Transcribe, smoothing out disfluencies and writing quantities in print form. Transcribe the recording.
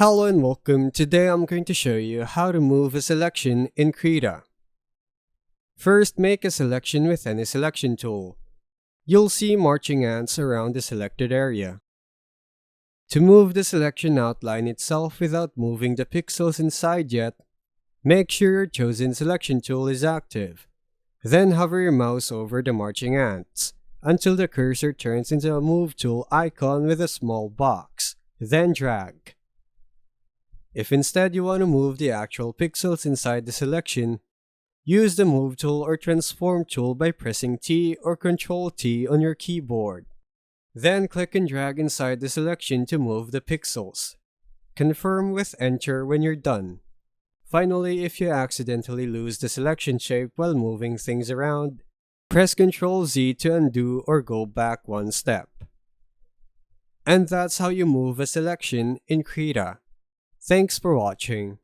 Hello and welcome. Today I'm going to show you how to move a selection in Krita. First, make a selection with any selection tool. You'll see marching ants around the selected area. To move the selection outline itself without moving the pixels inside yet, make sure your chosen selection tool is active. Then hover your mouse over the marching ants until the cursor turns into a move tool icon with a small box. Then drag. If instead you want to move the actual pixels inside the selection, use the Move tool or Transform tool by pressing T or Ctrl T on your keyboard. Then click and drag inside the selection to move the pixels. Confirm with Enter when you're done. Finally, if you accidentally lose the selection shape while moving things around, press Ctrl Z to undo or go back one step. And that's how you move a selection in Krita. Thanks for watching.